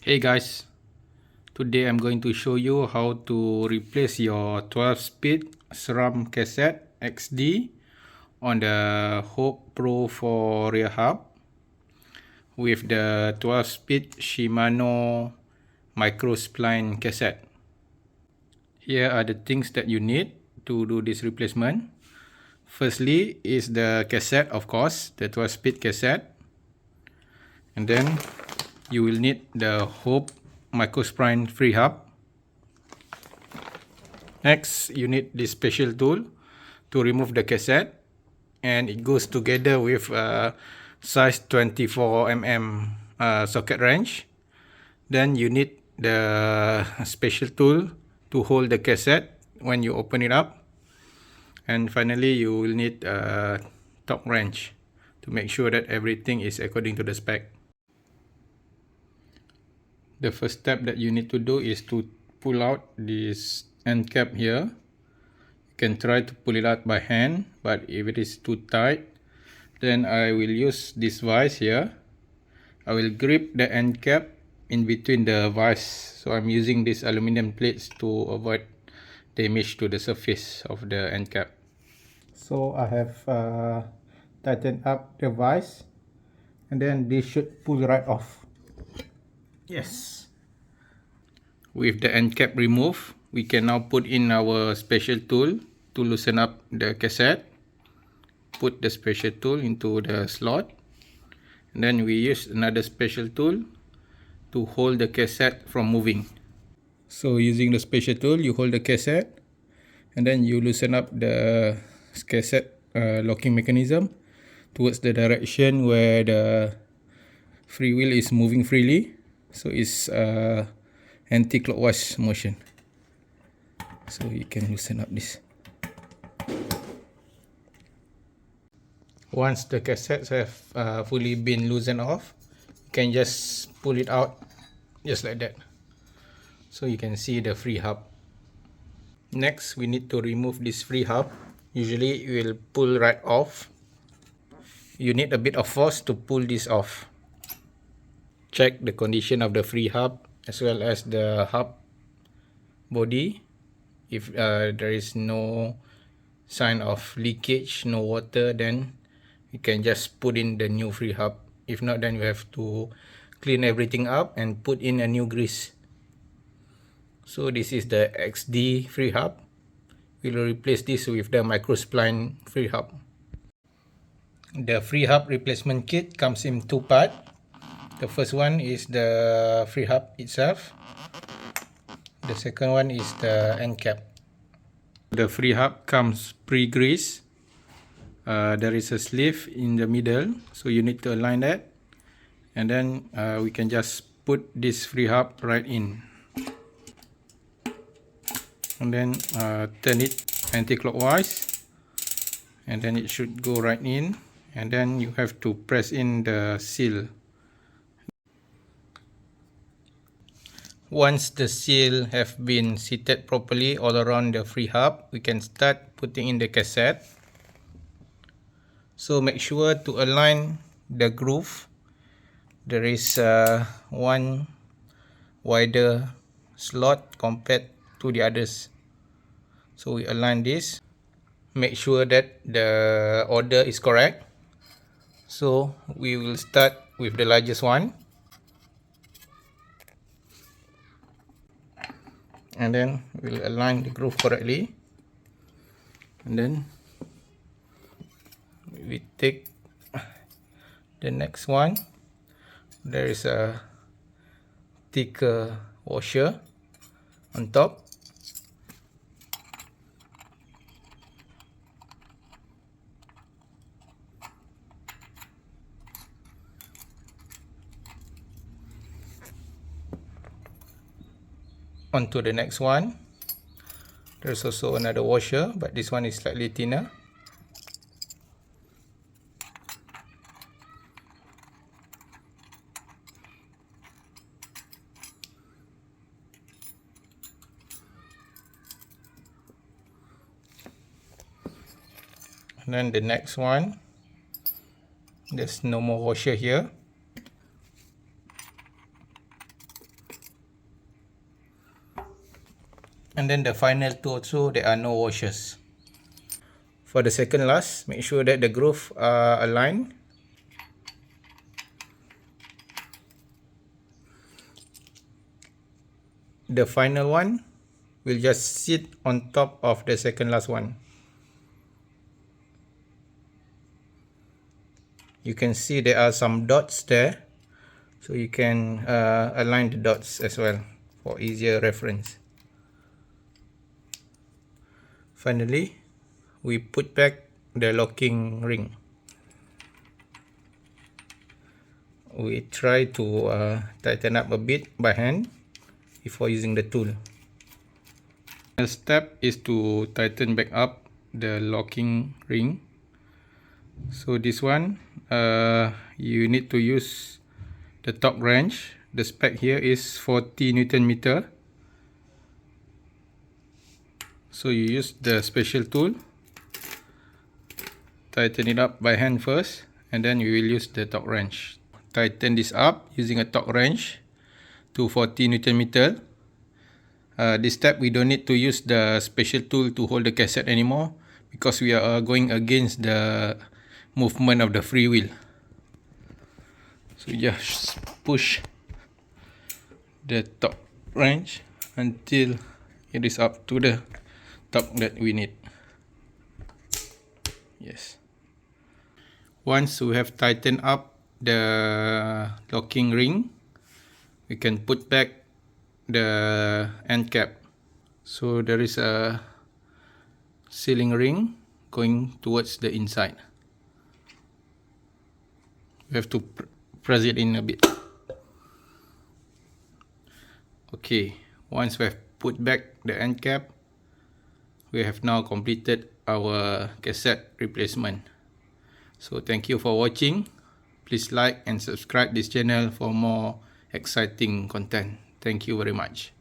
Hey guys, today I'm going to show you how to replace your 12-speed SRAM cassette XD on the Hope Pro for rear hub with the 12-speed Shimano Microspline cassette. Here are the things that you need to do this replacement. Firstly is the cassette, of course, the 12-speed cassette. And then you will need the Hope Microspline Freehub. Next, you need this special tool to remove the cassette, and it goes together with a size 24mm socket wrench. Then you need the special tool to hold the cassette when you open it up. And finally, you will need a torque wrench to make sure that everything is according to the spec. The first step that you need to do is to pull out this end cap here. You can try to pull it out by hand, but if it is too tight, then I will use this vise here. I will grip the end cap in between the vise. So I'm using these aluminum plates to avoid damage to the surface of the end cap. So I have tightened up the vise, and then this should pull right off. Yes. With the end cap removed, we can now put in our special tool to loosen up the cassette. Put the special tool into the slot, and then we use another special tool to hold the cassette from moving. So using the special tool, you hold the cassette, and then you loosen up the cassette locking mechanism towards the direction where the free wheel is moving freely. So it's anti-clockwise motion. So you can loosen up this. Once the cassettes have fully been loosened off, you can just pull it out just like that. So you can see the free hub. Next, we need to remove this free hub. Usually it will pull right off. You need a bit of force to pull this off. Check the condition of the free hub as well as the hub body. If there is no sign of leakage, no water, then you can just put in the new free hub. If not, then you have to clean everything up and put in a new grease. So this is the XD free hub. We'll replace this with the Microspline free hub. The free hub replacement kit comes in two parts. The first one is the free hub itself. The second one is the end cap. The free hub comes pre-greased. There is a sleeve in the middle, so you need to align that. And then we can just put this free hub right in. And then turn it anti-clockwise. And then it should go right in. And then you have to press in the seal. Once the seal have been seated properly all around the free hub, we can start putting in the cassette. So make sure to align the groove. There is one wider slot compared to the others. So we align this. Make sure that the order is correct. So we will start with the largest one. And then we'll align the groove correctly, and then we take the next one. There is a thicker washer on top. Onto the next one. There's also another washer, but this one is slightly thinner. And then the next one, there's no more washer here. And then the final two also, there are no washers. For the second last, make sure that the groove are aligned. The final one will just sit on top of the second last one. You can see there are some dots there, so you can align the dots as well for easier reference. Finally, we put back the locking ring. We try to tighten up a bit by hand before using the tool. The step is to tighten back up the locking ring. So this one, you need to use the torque wrench. The spec here is 40 Newton meter. So you use the special tool, tighten it up by hand first, and then you will use the torque wrench. Tighten this up using a torque wrench to 40 Newton meter. This step we don't need to use the special tool to hold the cassette anymore, because we are going against the movement of the free wheel. So just push the torque wrench until it is up to the torque that we need. Yes. Once we have tightened up the locking ring, we can put back the end cap. So there is a sealing ring going towards the inside. We have to press it in a bit. Okay, once we have put back the end cap, we have now completed our cassette replacement. So thank you for watching. Please like and subscribe this channel for more exciting content. Thank you very much.